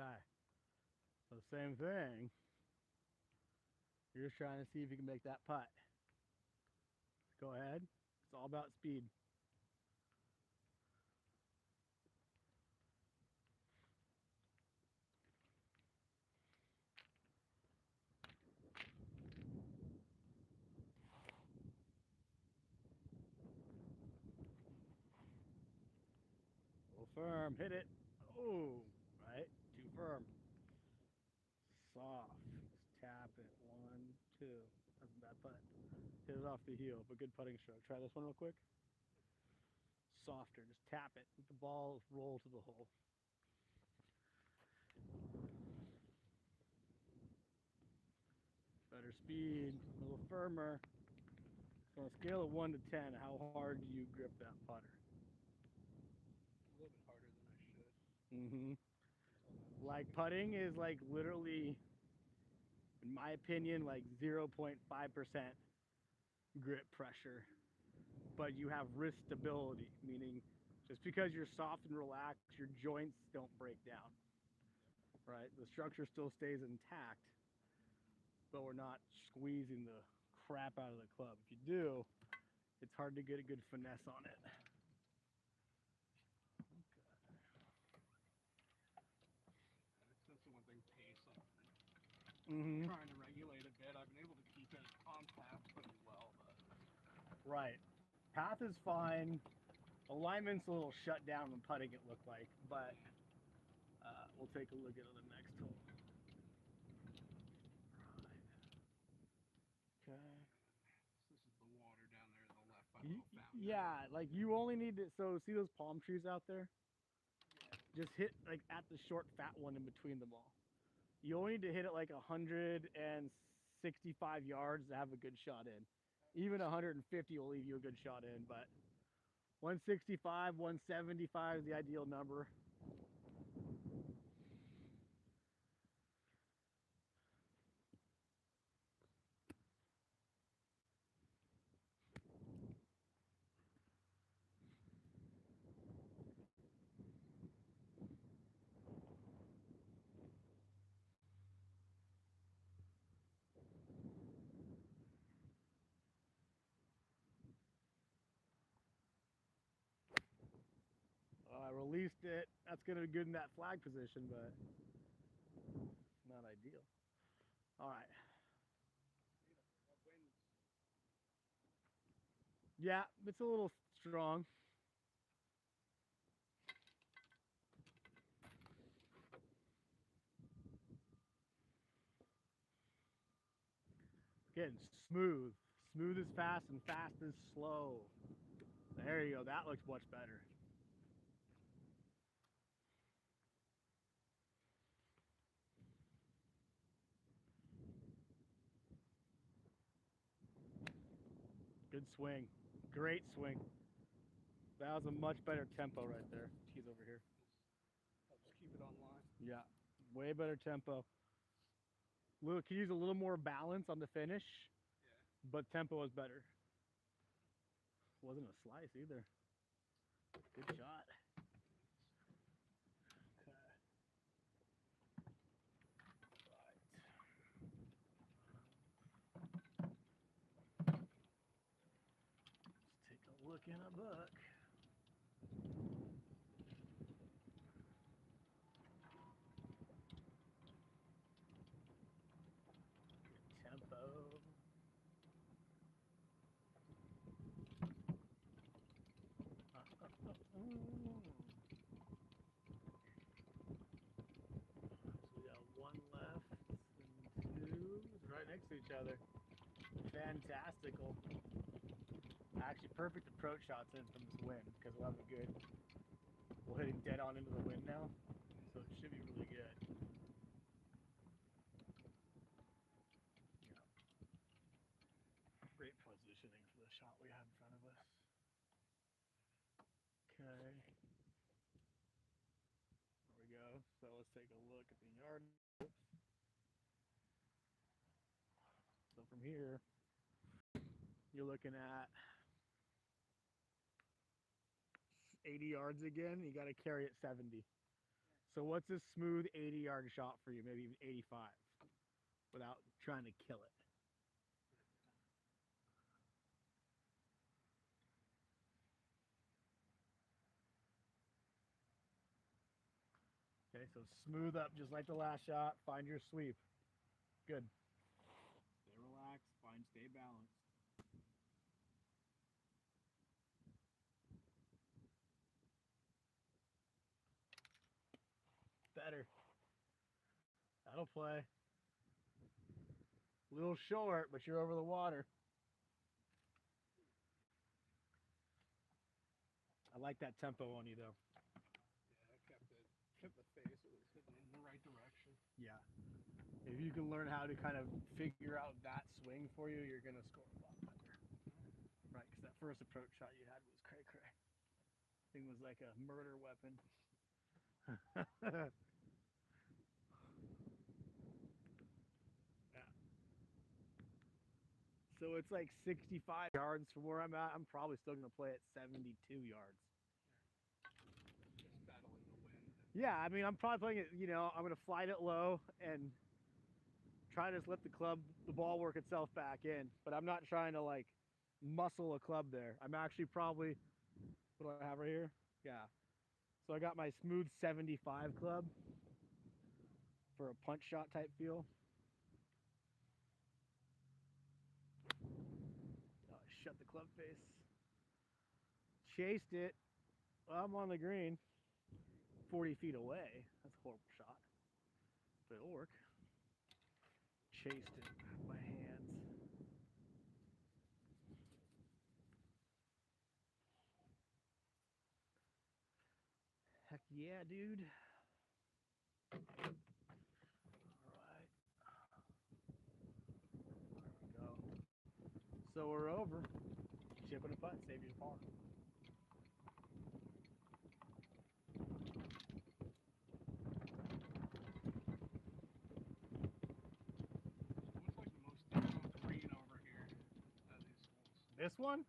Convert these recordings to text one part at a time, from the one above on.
Okay. So same thing. You're just trying to see if you can make that putt. Go ahead. It's all about speed. A little firm. Hit it. Oh, right. Too firm. Soft. Just tap it. 1, 2. That's a bad putt. Hit it off the heel, but good putting stroke. Try this one real quick. Softer. Just tap it. Let the ball roll to the hole. Better speed. A little firmer. So on a scale of 1 to 10, how hard do you grip that putter? A little bit harder than I should. Mm-hmm. Like putting is like literally, in my opinion, like 0.5% grip pressure, but you have wrist stability, meaning just because you're soft and relaxed, your joints don't break down, right? The structure still stays intact, but we're not squeezing the crap out of the club. If you do, it's hard to get a good finesse on it. That's the one thing, pace. I'm Mm-hmm. trying to regulate a bit. I've been able to keep it on path pretty well, but Right. Path is fine. Alignment's a little shut down when putting, it looked like, but we'll take a look at the next hole. Right. Okay. this is the water down there to the left by the little fountain. Yeah, like you only need to. So see those palm trees out there? Yeah. Just hit like at the short, fat one in between them all. You only need to hit it like 165 yards to have a good shot in. Even 150 will leave you a good shot in, but 165, 175 is the ideal number. I released it. That's going to be good in that flag position, but not ideal. All right. Yeah, it's a little strong. Again, smooth. Smooth is fast and fast is slow. There you go. That looks much better. Good swing. Great swing. That was a much better tempo right there. He's over here. Helps keep it online. Yeah, way better tempo. Could use a little more balance on the finish, Yeah. but tempo was better. Wasn't a slice either. Good shot. Okay. Right. Let's take a look in a book. Good tempo. So we got one left and two right next to each other. Fantastical. Actually, perfect approach shots in from this wind because we'll have a good. We're hitting dead on into the wind now, so it should be really good. Yeah. Great positioning for the shot we have in front of us. Okay. There we go. So let's take a look at the yard. So from here, you're looking at 80 yards again. You got to carry it 70. So what's a smooth 80-yard shot for you? Maybe even 85 without trying to kill it. Okay, so smooth up just like the last shot. Find your sweep. Good. Stay relaxed. Stay balanced. Better. That'll play. A little short, but you're over the water. I like that tempo on you though. Yeah, kept the face. It was hitting in the right direction. Yeah. If you can learn how to kind of figure out that swing for you, you're gonna score a lot better. Right, because that first approach shot you had was cray cray. Thing was like a murder weapon. Yeah. So it's like 65 yards from where I'm at. I'm probably still gonna play at 72 yards. Just battling the wind. Yeah, I mean, I'm probably playing it. I'm gonna flight it low and try to just let the ball work itself back in. But I'm not trying to like muscle a club there. I'm actually probably, what do I have right here? Yeah. So I got my smooth 75 club for a punch shot type feel. Oh, shut the club face. Chased it. Well, I'm on the green. 40 feet away. That's a horrible shot. But it'll work. Chased it by hands. Heck yeah, dude. All right. There we go. So we're over. Chip and a putt. Save your par. What's like the most difficult green over here at these holes? This one?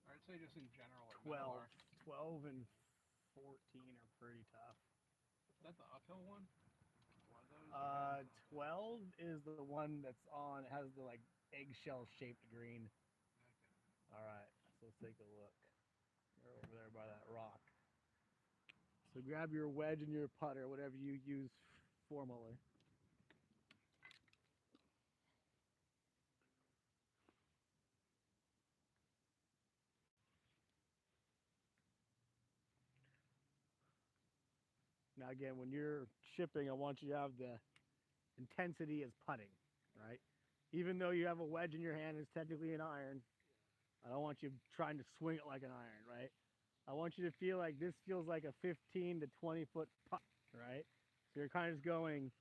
Or I'd say just in general. Like 12. 12 and 14 are pretty tough. Is that the uphill one? One of those? 12 is the one that's on, it has the like eggshell shaped green. Okay. All right, so let's take a look. You're over there by that rock. So grab your wedge and your putter, whatever you use formally. Now again, when you're chipping, I want you to have the intensity as putting, right? Even though you have a wedge in your hand, it's technically an iron. I don't want you trying to swing it like an iron, right? I want you to feel like this feels like a 15 to 20 foot putt, right? So you're kind of just going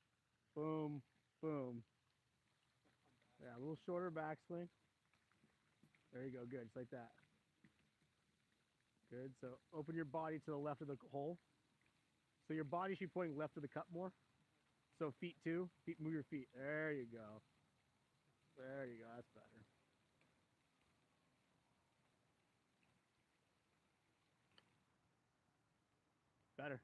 boom, boom. Yeah, a little shorter backswing. There you go, good, just like that. Good, so open your body to the left of the hole. So your body should be pointing left of the cup more. So feet too, move your feet. There you go. There you go, that's better. Better.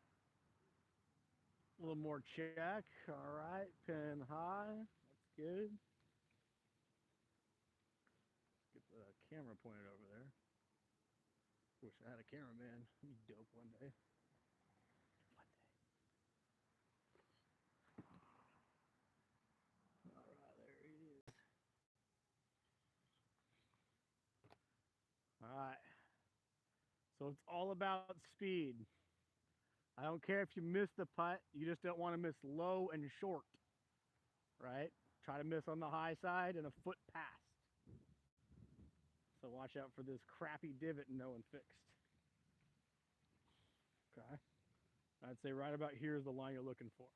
A little more check. All right, pin high. That's good. Get the camera pointed over there. Wish I had a cameraman. He'd be dope one day. All right, there he is. All right. So it's all about speed. I don't care if you miss the putt. You just don't want to miss low and short, right? Try to miss on the high side and a foot past. So watch out for this crappy divot no one fixed. Okay. I'd say right about here is the line you're looking for.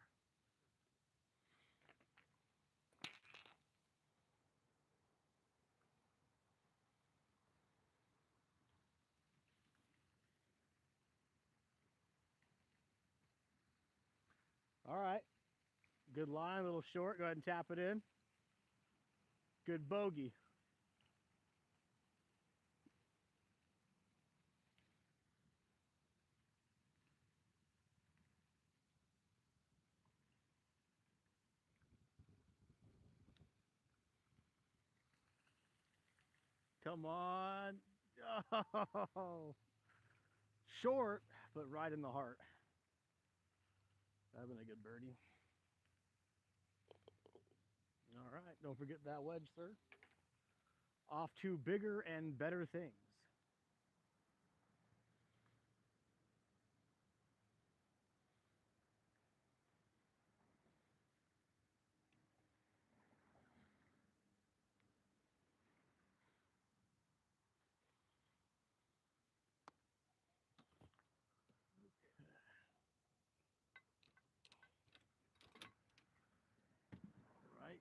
All right. Good line, a little short. Go ahead and tap it in. Good bogey. Come on. Oh, short, but right in the heart. That'd been a good birdie. All right. Don't forget that wedge, sir. Off to bigger and better things. Right.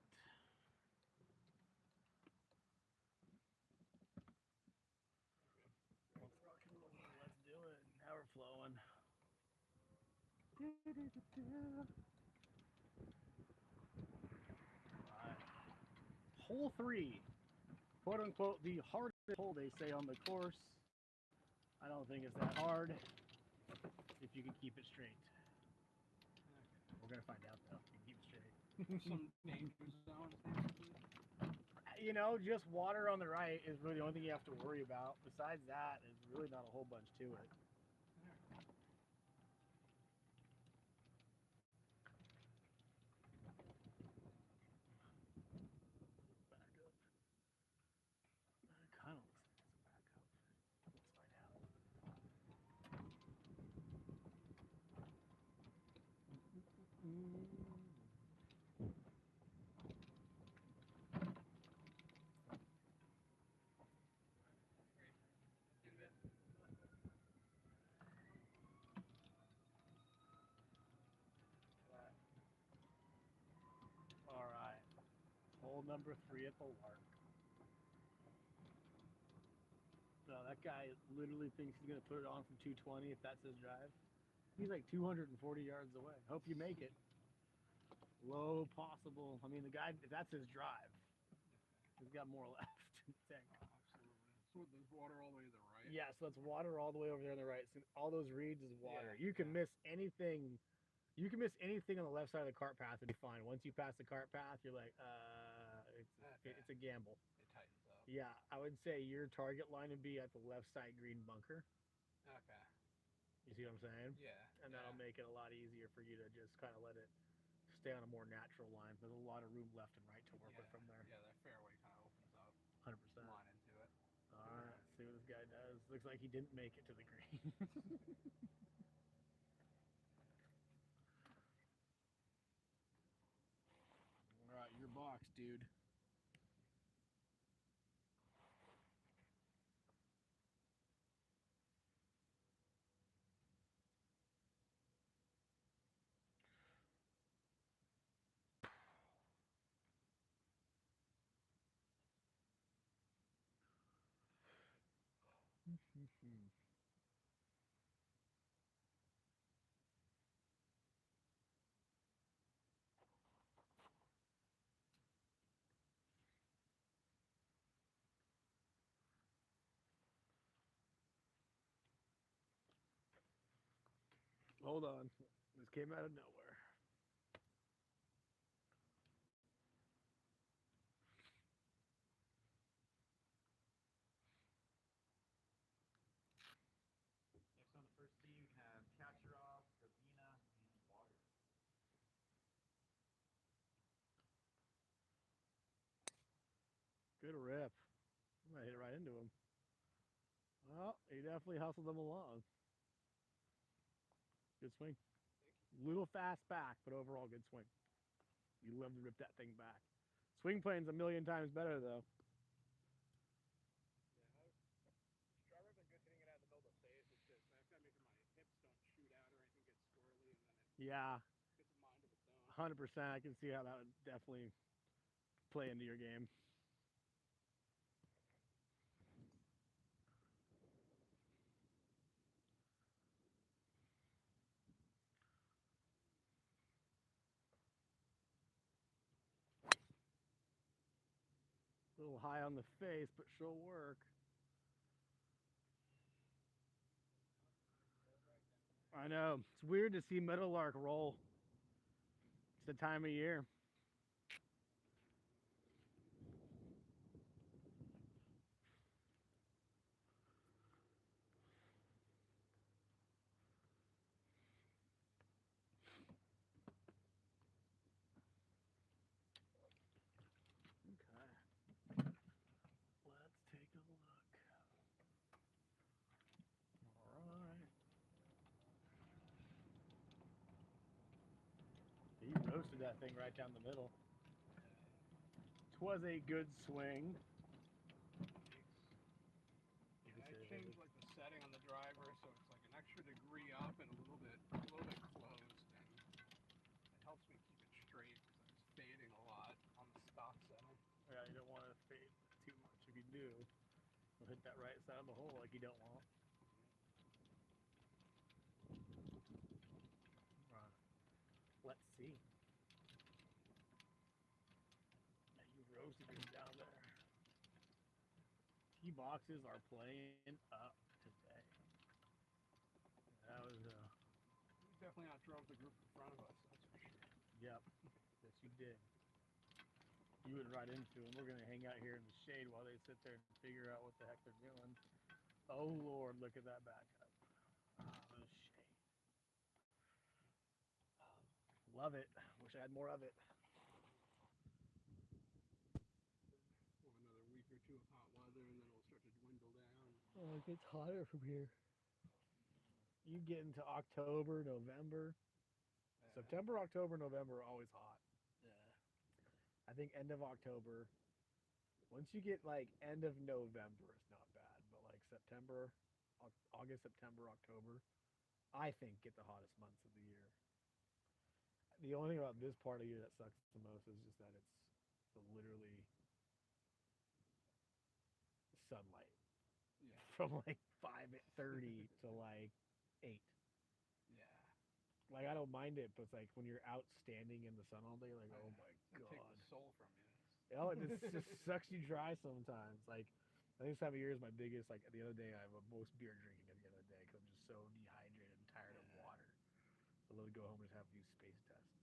Let's rock and roll. Let's do it. Now we're flowing. Right. Hole 3. Quote unquote the hardest hole they say on the course. I don't think it's that hard if you can keep it straight. We're gonna find out though. If you can keep it straight. Some danger zones, basically. You know, just water on the right is really the only thing you have to worry about. Besides that, there's really not a whole bunch to it. Back up. It kind of looks like it's a back up. Let's find out. All right. Hole number 3 at the Lark. No, that guy literally thinks he's gonna put it on from 220 if that's his drive. He's like 240 yards away. Hope you make it. Low possible. I mean, the guy, if that's his drive, he's got more left in the tank. Absolutely. So there's water all the way to the right? Yeah, so that's water all the way over there on the right. So all those reeds is water. Yeah, You can yeah. miss anything. You can miss anything on the left side of the cart path and be fine. Once you pass the cart path, you're like, it's a gamble. It tightens up. Yeah, I would say your target line would be at the left side green bunker. Okay. You see what I'm saying? Yeah. And that'll make it a lot easier for you to just kind of let it stay on a more natural line. There's a lot of room left and right to work with from there. Yeah, that fairway kind of opens up. 100%. Line into it. All right, let's see what this guy does. Looks like he didn't make it to the green. All right, your box, dude. Hold on. This came out of nowhere. Next on the first tee, we have Kacherov, Gravina, and Water. Good rip. I might hit it right into him. Well, he definitely hustled them along. Good swing. Little fast back, but overall good swing. You love to rip that thing back. Swing plane's a million times better though. Yeah, driver been good hitting it out of the middle of the face. It's just I've got to make sure my hips don't shoot out or anything gets squirrely, and then it Yeah, gets a mind of its own. 100%. I can see how that would definitely play into your game. A little high on the face, but she'll work. I know. It's weird to see Meadowlark roll. It's the time of year. that thing right down the middle. 'Twas a good swing. Yeah, I changed like the setting on the driver, so it's like an extra degree up and a little bit closed, and it helps me keep it straight because I was fading a lot on the stock setting. Yeah, you don't want to fade too much. If you do, you'll hit that right side of the hole like you don't want. Let's see. Yeah, you roasted this down there. Tee boxes are playing up today. That was We definitely outdrove the group in front of us, that's for sure. yep. Yes, you did. You went right into them. We're gonna hang out here in the shade while they sit there and figure out what the heck they're doing. Oh Lord, look at that backup. The shade. Love it. Wish I had more of it. We'll have another week or two of hot weather, and then it'll start to dwindle down. Oh, it gets hotter from here. You get into October, November. September, October, November are always hot. Yeah. I think end of October. Once you get like end of November, it's not bad. But like September, August, September, October, I think get the hottest months of the year. The only thing about this part of the year that sucks the most is just that it's the literally sunlight Yeah. from like 5:30 to like 8. Yeah. Like I don't mind it, but it's like when you're out standing in the sun all day, like oh my It's gonna take god. the soul from you. Oh, it just sucks you dry sometimes. Like I think this time of year is my biggest. Like the other day, I have a most beer drinking at the end of the day because I'm just so dehydrated and tired of water. So let me go home and just have a few space tests.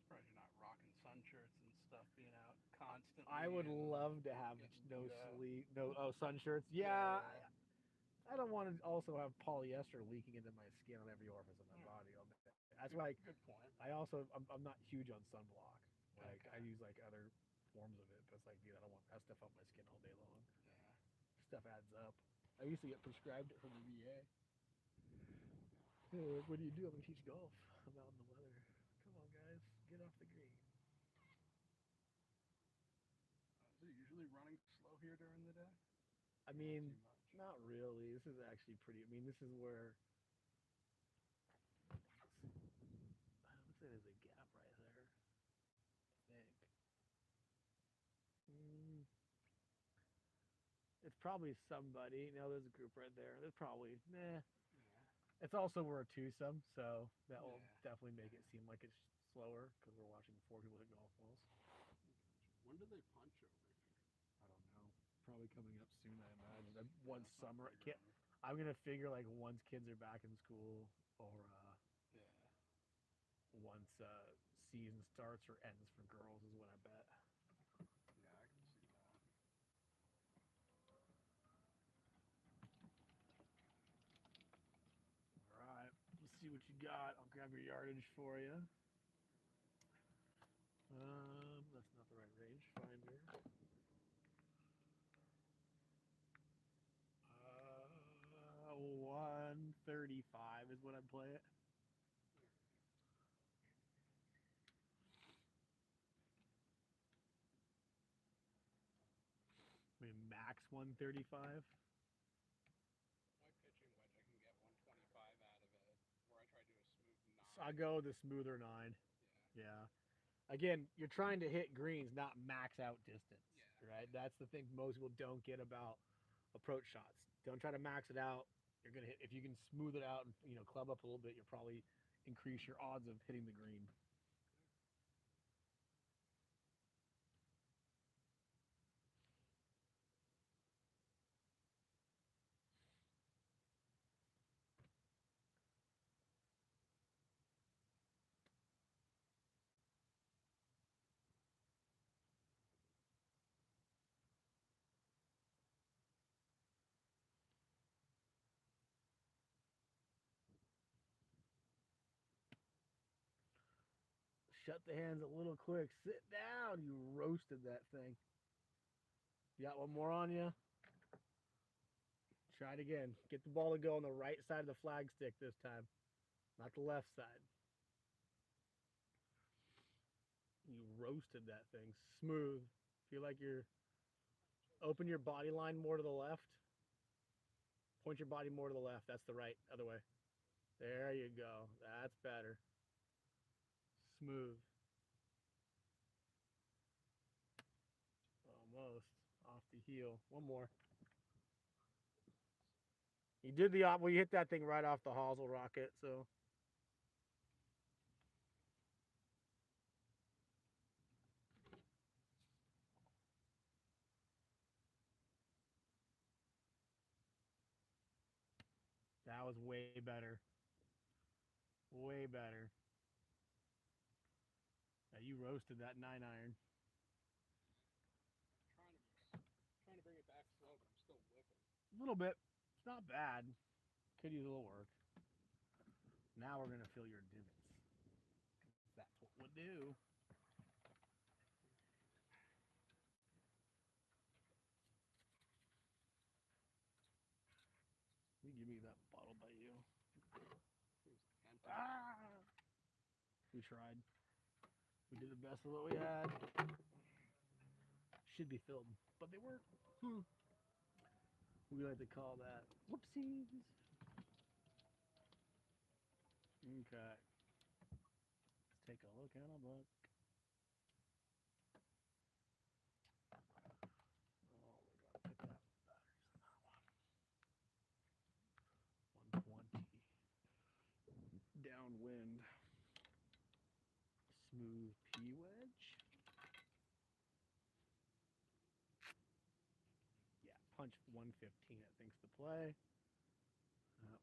Surprised you're not rocking sun shirts and stuff, being out constantly. I would and love to have getting no beat up. sleep, no sun shirts. Yeah, I don't want to also have polyester leaking into my skin on every orifice of my body all day. That's why Good point. I'm not huge on sunblock. Like I use like other forms of it, but it's like dude, I don't want that stuff on my skin all day long. Yeah. Stuff adds up. I used to get prescribed it from the VA. What do you do? I'm gonna teach golf. I'm out in the weather. Come on, guys, get off the green. Is it usually running slow here during the day? I mean, Too much. not really. This is actually pretty. I mean, this is where. Looks like there's a gap right there. I think. It's probably somebody. No, there's a group right there. There's probably. Nah. Yeah. It's also we're a twosome, so that will Yeah. definitely make it seem like it's slower because we're watching 4 people hit golf balls. When do they punch over here? I don't know. Probably coming up soon, I imagine. Once That's not summer, big I'm gonna figure like once kids are back in school or Yeah. once season starts or ends for girls is when I bet. Yeah, I can see that. All right, let's see what you got. I'll grab your yardage for you. That's not the right range finder. 135 is what I'd play it. I mean, max 135. My pitching wedge, I can get 125 out of it, where I try to do a smooth 9. So I go the smoother 9. Yeah. Yeah. Again, you're trying to hit greens, not max out distance. Yeah. Right? That's the thing most people don't get about approach shots. Don't try to max it out. You're gonna hit if you can smooth it out and club up a little bit, you'll probably increase your odds of hitting the green. Shut the hands a little quick. Sit down. You roasted that thing. You got one more on you? Try it again. Get the ball to go on the right side of the flag stick this time, not the left side. roasted that thing. Smooth. Feel like you're open your body line more to the left. Point your body more to the left. That's the right. Other way. There you go. That's better. Smooth. Almost. Off the heel. One more. You did the well, you hit that thing right off the hosel rocket, so. That was way better. Way better. Yeah, you roasted that 9-iron. Trying to bring it back slow, but I'm still whipping. A little bit. It's not bad. Could use a little work. Now we're gonna fill your divots. That's what we'll do. You give me that bottle by you. Ah! We tried. We did the best of what we had. Should be filled, but they weren't. We like to call that whoopsies. Okay. Let's take a look at a book. Oh, we gotta pick that batteries in that one. 120. Downwind. Smooth P wedge. Yeah, punch 115 it thinks to play. Yep.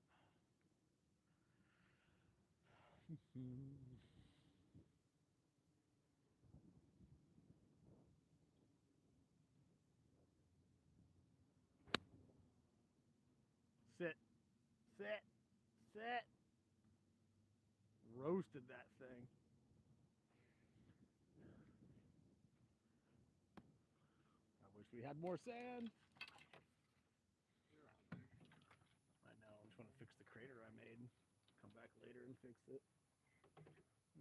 Sit. Sit. Sit. Roasted that thing. I wish we had more sand. I know. I just want to fix the crater I made. Come back later and fix it.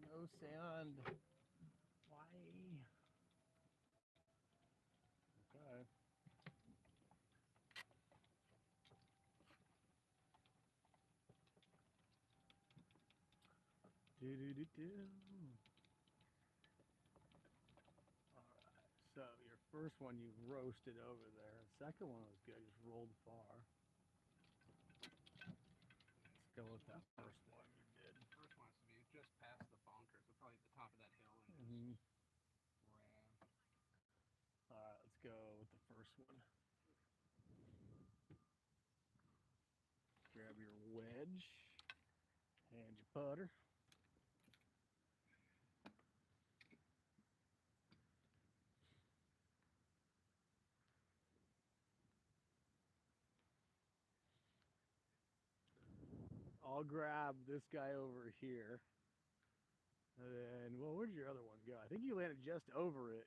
No sand. Why? Okay. Do do do do. Alright, so your first one you roasted over there. The second one was good, just rolled far. Let's go with that first one you did. The first one has to be just past the bunker, so probably at the top of that hill. And Alright, let's go with the first one. Grab your wedge and your putter. I'll grab this guy over here. And then, well, where'd your other one go? I think you landed just over it.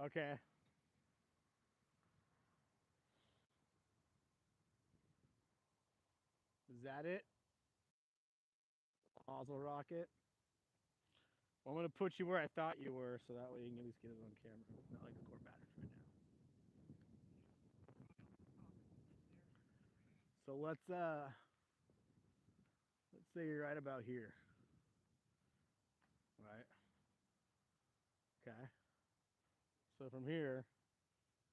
Okay. Is that it? Hosel rocket. Well, I'm gonna put you where I thought you were, so that way you can at least get it on camera. Not like the core batteries right now. So let's say you're right about here. Right. Okay. So from here,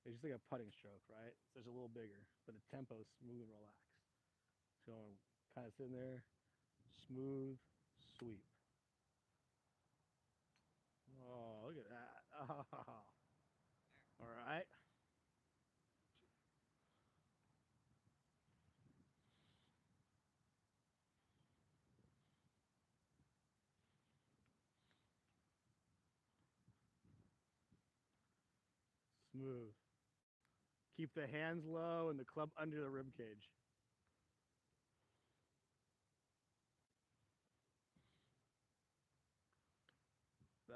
it's just like a putting stroke, right? So it's a little bigger, but the tempo is smooth and relaxed. So I'm kind of sitting there, smooth, sweep. Oh, look at that. Oh. All right. Smooth. Keep the hands low and the club under the rib cage.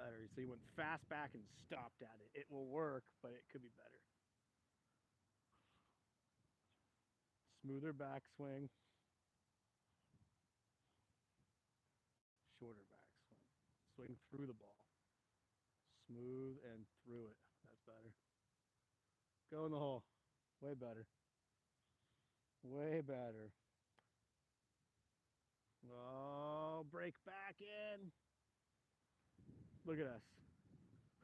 better. So you went fast back and stopped at it. It will work, but it could be better. Smoother backswing. Shorter backswing. Swing through the ball. Smooth and through it. That's better. Go in the hole. Way better. Way better. Oh, break back in. Look at us.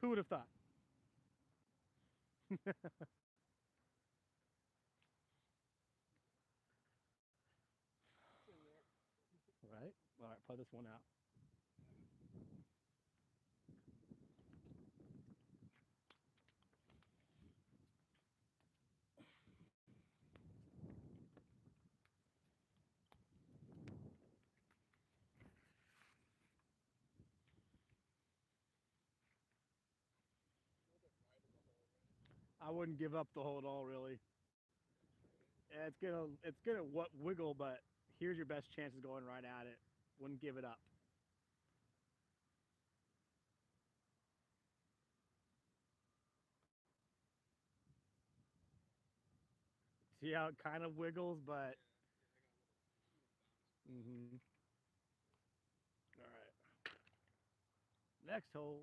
Who would have thought? Right? All right, play this one out. I wouldn't give up the hole at all, really. Yeah, it's gonna what wiggle, but here's your best chances going right at it. Wouldn't give it up. See how it kind of wiggles, but. Mm-hmm. All right. Next hole.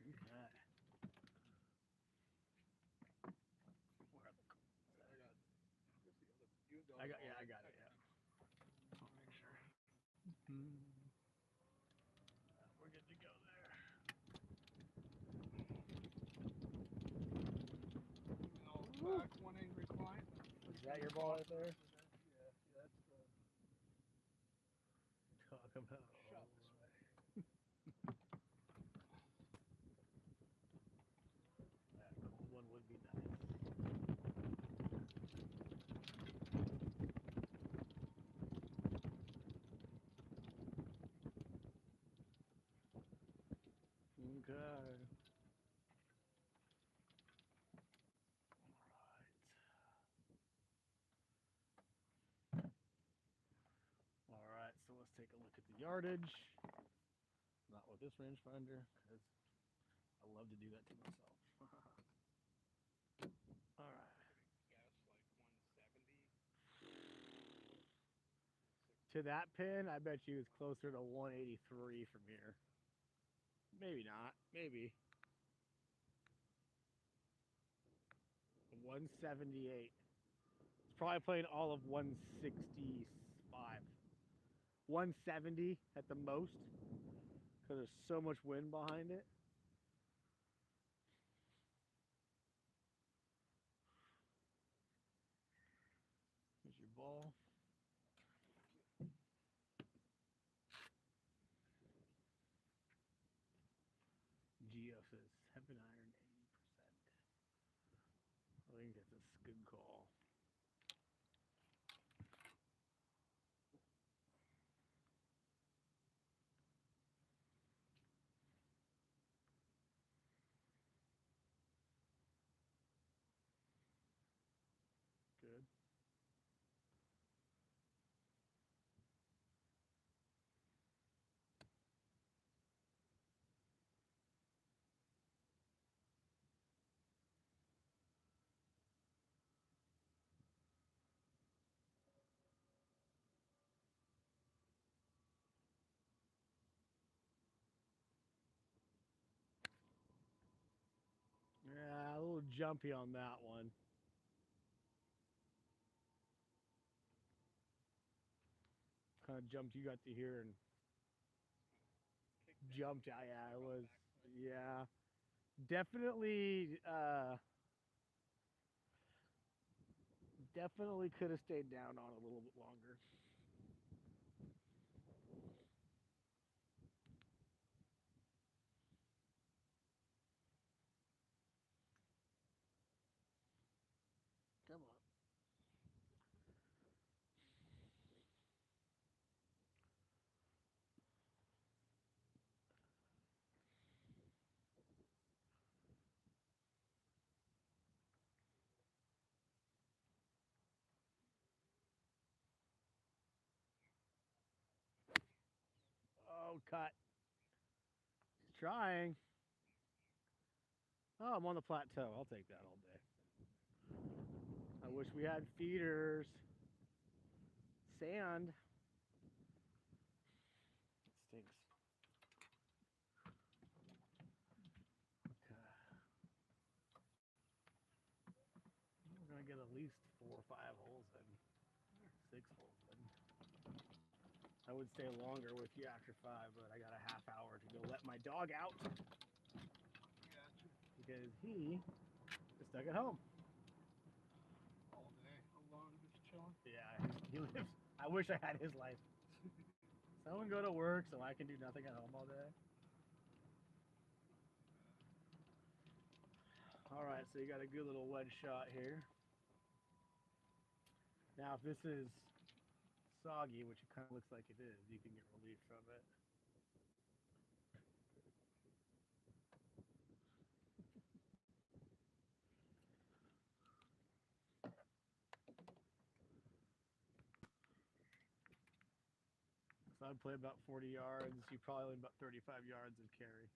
Okay. I got yeah, I got it. Yeah. Make sure. We're good to go there. And I'll back one angry client. Is that your ball right there? Yeah, that's the Talk about. shot this way. That cold one would be nice. Okay. All right, so let's take a look at the yardage. Not with this rangefinder, because I love to do that to myself. All right. Guess like 170. To that pin, I bet you it's closer to 183 from here. Maybe not. Maybe. 178. It's probably playing all of 165. 170 at the most, because there's so much wind behind it. Here's your ball. Geo says 7 iron 80%. I think that's a good call. Good. Yeah, a little jumpy on that one. Kind of jumped. You got to here and jumped. Yeah, it was. Yeah, definitely. Definitely could have stayed down on it a little bit longer. cut. He's trying. Oh, I'm on the plateau. I'll take that all day. I wish we had feeders. Sand. It stinks. Okay. We're gonna get at least 4 or 5 holes in. 6 holes in. I would stay longer with you after 5, but I got a half hour to go let my dog out Gotcha. because he is stuck at home. All day, alone, just chilling. Yeah, he lives. I wish I had his life. Someone go to work so I can do nothing at home all day. All right, so you got a good little wedge shot here. Now, if this is soggy, which it kind of looks like it is, you can get relief from it. So I'd play about 40 yards. You probably only about 35 yards of carry.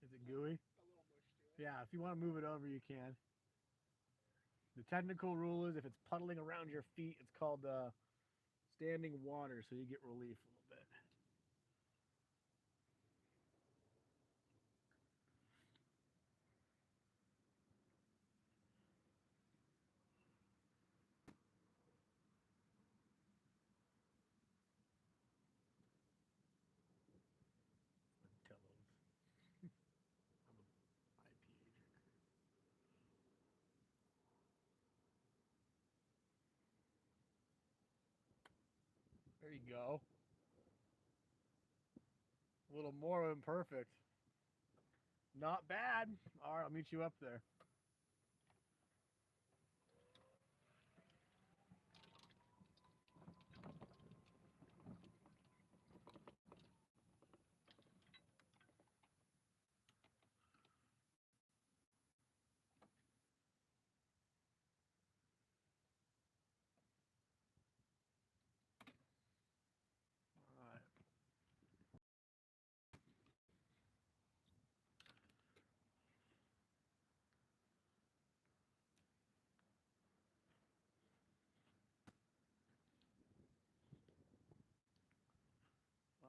Is it gooey? A little mush to it. Yeah, if you want to move it over, you can. The technical rule is if it's puddling around your feet, it's called standing water, so you get relief a little bit. Tellos. I'm a IPA drinker. There you go. A little more imperfect. Not bad. All right, I'll meet you up there. All right.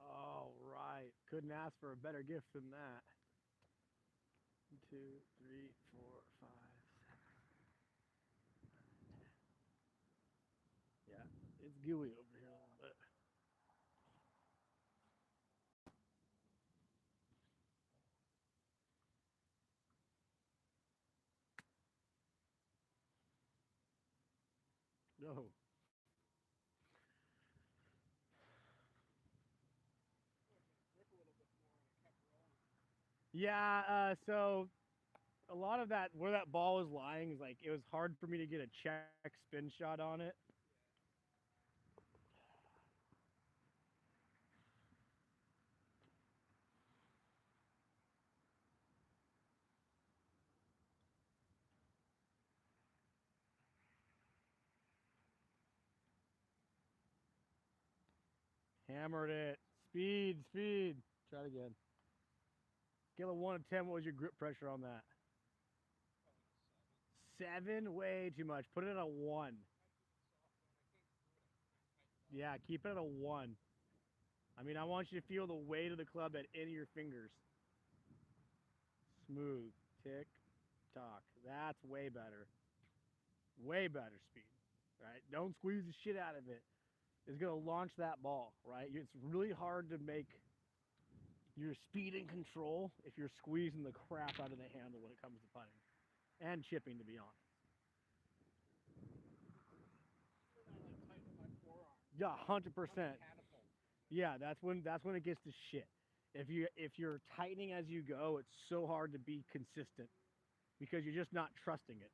All right. Couldn't ask for a better gift than that. 1, 2, 3, 4, 5, 6. Yeah, it's gooey over here a little bit. No. Rip a little bit more and it kept rolling. Yeah, so a lot of that, where that ball was lying, is like it was hard for me to get a check spin shot on it. Hammered it. Speed, speed. Try it again. Scale of 1 to 10, what was your grip pressure on that? Probably a 7. 7? Way too much. Put it at a 1. Yeah, keep it at a 1. I mean, I want you to feel the weight of the club at any of your fingers. Smooth. Tick, tock. That's way better. Way better speed. Right? Don't squeeze the shit out of it. It's going to launch that ball, right? It's really hard to make your speed and control if you're squeezing the crap out of the handle when it comes to putting. And chipping, to be honest. When I like tighten my forearm. Yeah, 100%. Catapult. Yeah, that's when it gets to shit. If you're tightening as you go, it's so hard to be consistent because you're just not trusting it.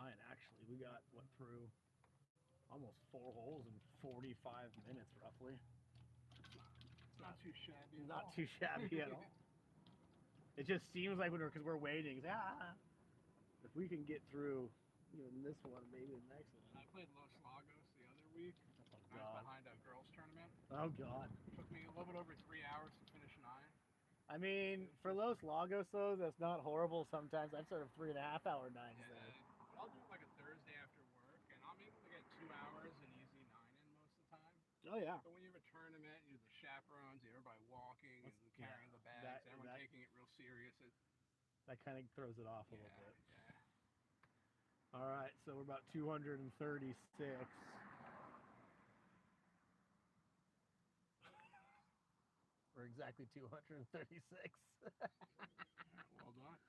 fine, actually. We got what through almost 4 holes in 45 minutes, roughly. It's not too shabby. Not too shabby at all. It just seems like because we're waiting. If we can get through even this one, maybe the next one. I played Los Lagos the other week. Oh I was God. behind a girls tournament. Oh God. It took me a little bit over 3 hours to finish 9. I mean, for Los Lagos though, that's not horrible. Sometimes I've sort of 3.5 hour nines Yeah, there. but I'll do it like a Thursday after work, and I'm able to get 2 hours an easy 9 in most of the time. Oh yeah. But when you have a tournament, you have the chaperones, you have everybody walking and carrying the bags, that- everyone that- taking it real serious. That kind of throws it off a Yeah, little bit. yeah. All right, so we're about 236. We're exactly 236. Well done.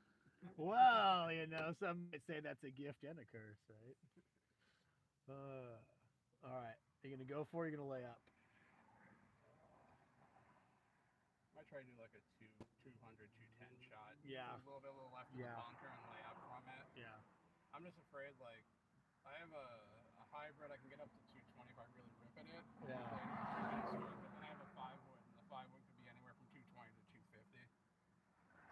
Well, some might say that's a gift and a curse, right? All right. Are you going to go for it or are you going to lay up? Might try to do like a 200, 210 shot. Yeah. A little bit left of the bunker and lay up from it. Yeah. I'm just afraid, like, I have a hybrid. I can get up to 220 if I really rip at it. Yeah. But then I have a 5-wood, and the 5-wood could be anywhere from 220 to 250.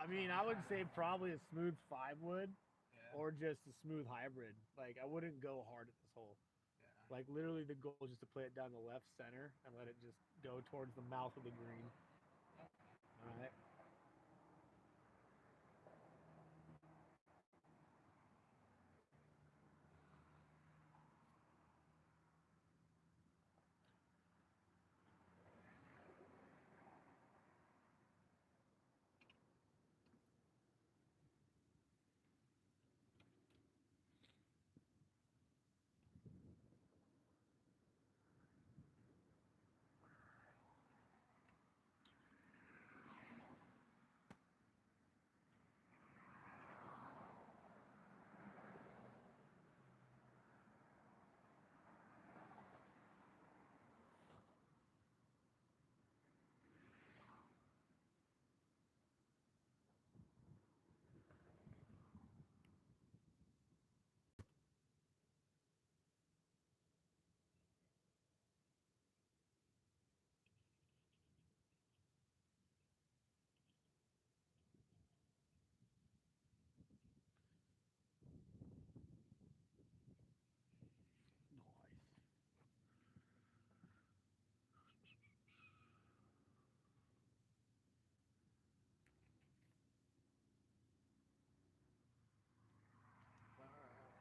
I mean, I would say probably a smooth 5-wood Yeah. or just a smooth hybrid. Like, I wouldn't go hard at this hole. Yeah. Like, literally the goal is just to play it down the left center and let it just go towards the mouth of the green. All right.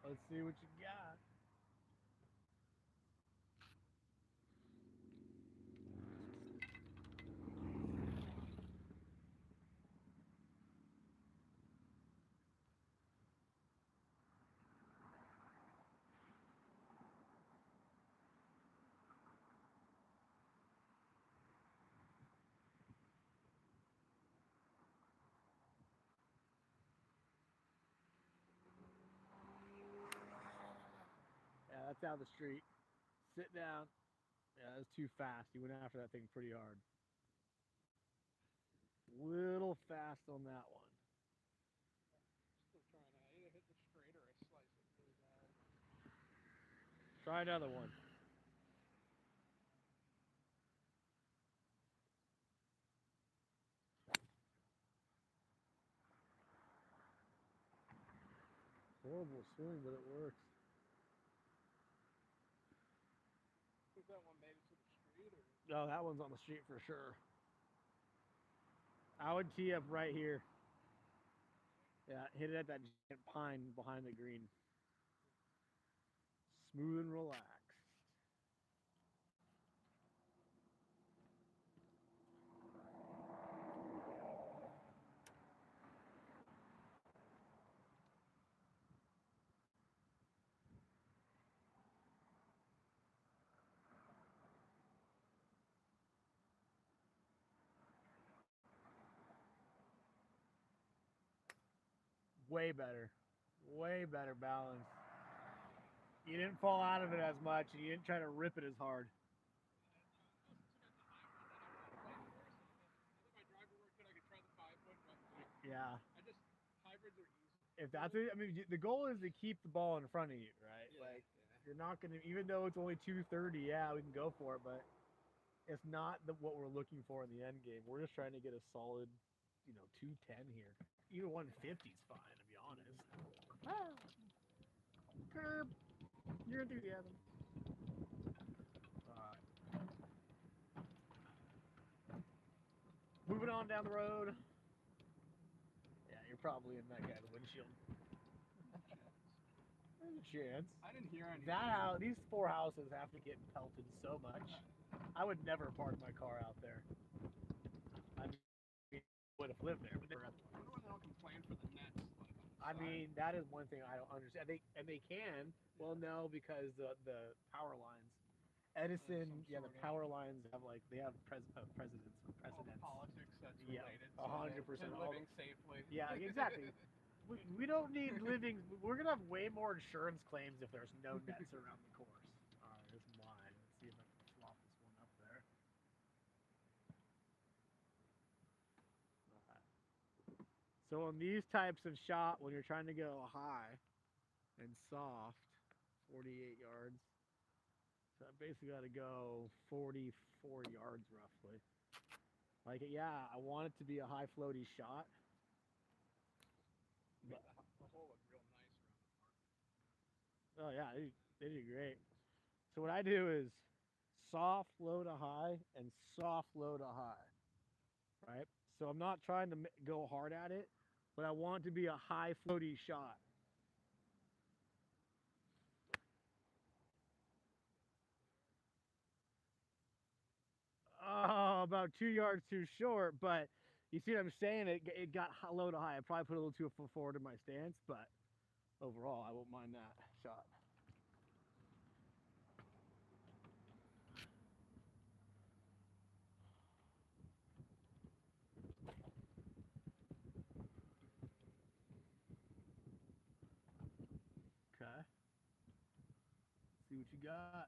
Let's see what you got. Yeah, that's down the street. Sit down. Yeah, that's too fast. You went after that thing pretty hard. Little fast on that one. Still trying to either hit the straight or I slice it really bad. Try another one. Horrible swing, but it works. I think that one made it to the street, or No, that one's on the street for sure. I would tee up right here. Yeah, hit it at that giant pine behind the green. Smooth and relaxed. Way better. Way better balance. You didn't fall out of it as much, and you didn't try to rip it as hard. I think my driver worked good. I could try the 5-wood, but Yeah. hybrids are easy. if that's it, I mean, the goal is to keep the ball in front of you, right? Yeah, Like yeah. you're not gonna, even though it's only 230. Yeah, we can go for it, but it's not what we're looking for in the end game. We're just trying to get a solid, 210 here. Even 150 is fine, to be honest. Ah, curb your enthusiasm. All right, moving on down the road. Yeah, you're probably in that guy's windshield. There's a chance. I didn't hear anything. These four houses have to get pelted so much. I would never park my car out there. I mean, I would have lived there, but never. I wonder when they'll complain for the nets. I mean, that is one thing I don't understand. They can. Well, no, because the power lines. Edison, the power lines they have presidents or all the precedents. politics that's Yeah, related 100%. to living safely. Yeah, exactly. We don't need living. We're gonna have way more insurance claims if there's no nets around the course. All right, there's mine. Let's see if I can flop this one up there. All right. So on these types of shot, when you're trying to go high and soft, 48 yards. So I basically got to go 44 yards roughly. Like, yeah, I want it to be a high floaty shot. But the hole looked real nice around the park. Oh yeah, they did great. So what I do is soft low to high and soft low to high, right? So I'm not trying to go hard at it, but I want it to be a high floaty shot. Oh, about 2 yards too short, but you see what I'm saying? It got low to high. I probably put a little too forward in my stance, but overall, I won't mind that shot. Okay. See what you got.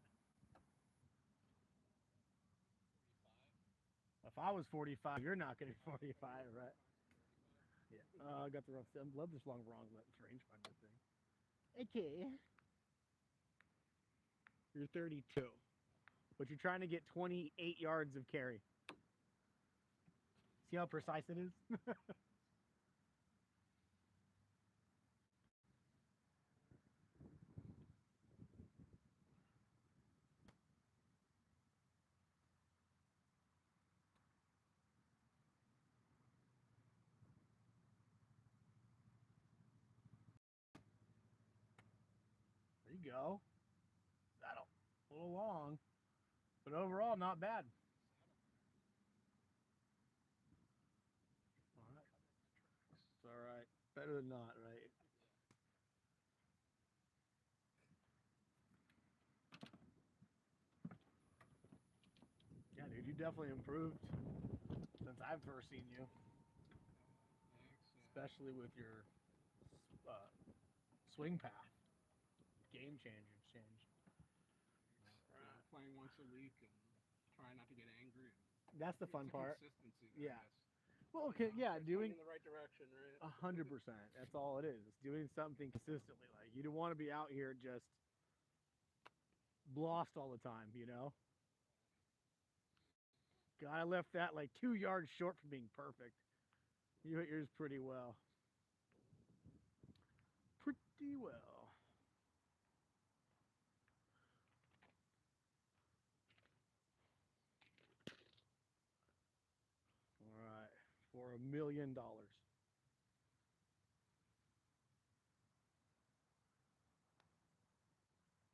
If I was 45, you're not going to be 45, right? Yeah. I got the wrong. I love this wrong rangefinder thing. Okay. You're 32, but you're trying to get 28 yards of carry. See how precise it is? There you go. That'll a little long, but overall not bad. All right. It's all right. Better than not, right? Yeah, dude, you definitely improved since I've first seen you, Thanks. especially with your uh, swing path. Game changer changed. Playing once a week and trying not to get angry. That's the fun part. Consistency. Yeah. Well, okay, yeah, doing in the right direction, right? 100%. That's all it is. It's doing something consistently. Like you don't want to be out here just lost all the time, you know. God, I left that like 2 yards short from being perfect. You hit yours pretty well. Pretty well. All right, for $1 million.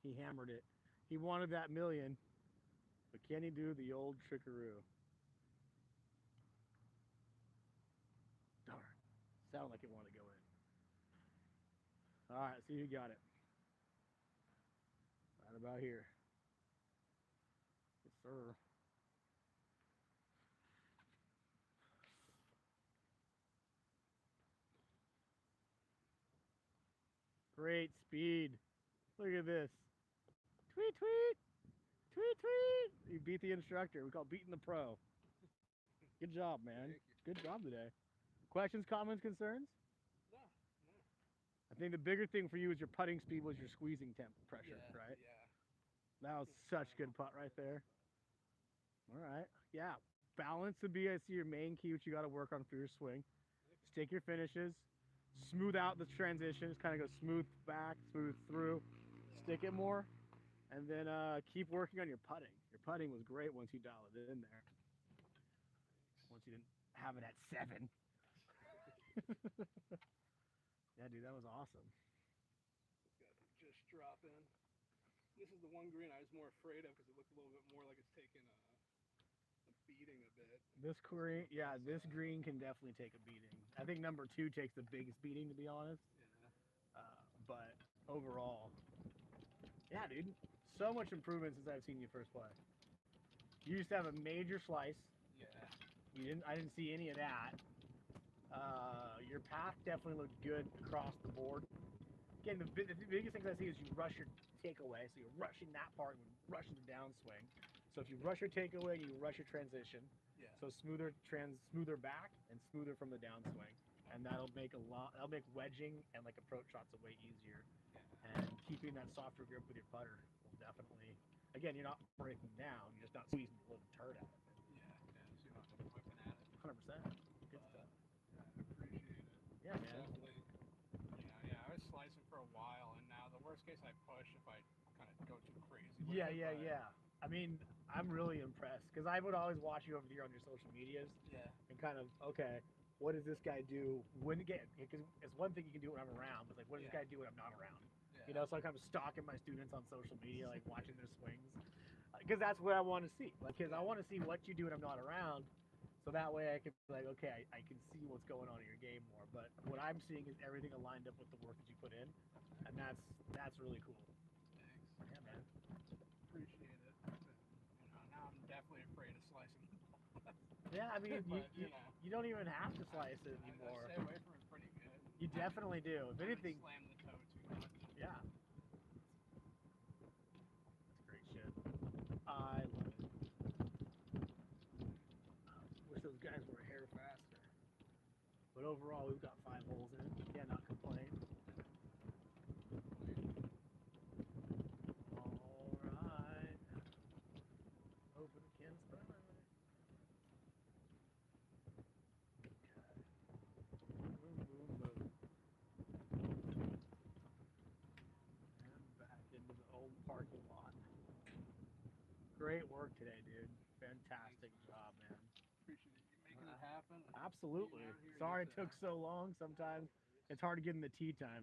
He hammered it. He wanted that million, but can he do the old trickaroo? Darn. Sounded like it wanted to go in. All right, see who got it. Right about here. Yes, sir. Great speed. Look at this. Tweet, tweet. Tweet, tweet. You beat the instructor. We call beating the pro. Good job, man. Good job today. Questions, comments, concerns? No. I think the bigger thing for you is your putting speed was your squeezing temp pressure, Yeah, right? yeah. That was such good putt right there. All right. Yeah. Balance would be, I see, your main key, which you got to work on for your swing. Stick your finishes. Smooth out the transitions. Kind of go smooth back, smooth through. Stick it more. And then keep working on your putting. Your putting was great once you dial it in there. Once you didn't have it at 7. Yeah, dude, that was awesome. Just drop in. This is the one green I was more afraid of because it looked a little bit more like it's taking a beating a bit. This green, yeah, this green can definitely take a beating. I think number 2 takes the biggest beating, to be honest. Yeah. But overall, yeah, dude, so much improvement since I've seen you first play. You used to have a major slice. Yeah. I didn't see any of that. Your path definitely looked good across the board. Again, the biggest things I see is you rush your takeaway, so you're rushing that part and rushing the downswing. So if you rush your takeaway, you rush your transition. Yeah. So smoother back and smoother from the downswing, and that'll make wedging and like approach shots a way easier. Yeah. And keeping that softer grip with your putter will definitely. Again, you're not breaking down; you're just not squeezing the little turd out of it. Yeah. So you're not just whipping at it. 100%. Good stuff. Yeah, I appreciate it. Yeah, man. Definitely. Yeah. I was slicing for a while, and now the worst case I push if I kind of go too crazy. Yeah. I mean, I'm really impressed because I would always watch you over here on your social medias. Yeah. And kind of, okay, what does this guy do when again? Because it's one thing you can do when I'm around, but like, what does this guy do when I'm not around? Yeah. You know, so I'm kind of stalking my students on social media, like watching their swings, because that's what I want to see. Like, because I want to see what you do when I'm not around, so that way I can be like, okay, I can see what's going on in your game more. But what I'm seeing is everything aligned up with the work that you put in, and that's really cool. Thanks. Yeah, man. Appreciate it. Now I'm definitely afraid of slicing. Yeah, I mean, But, you don't even have to slice it anymore. I stay away from it pretty good. You definitely do. If anything, slam the toe too much. yeah. That's great shit. I love it. Wish those guys were a hair faster. But overall, we've got 5 holes in. Yeah, not complain. All right. Open can spell. Boom. And back into the old parking lot. Great work today, dude. Fantastic job, man. Appreciate you making it happen. Absolutely. Sorry it took so long. Sometimes it's hard to get in the tee times.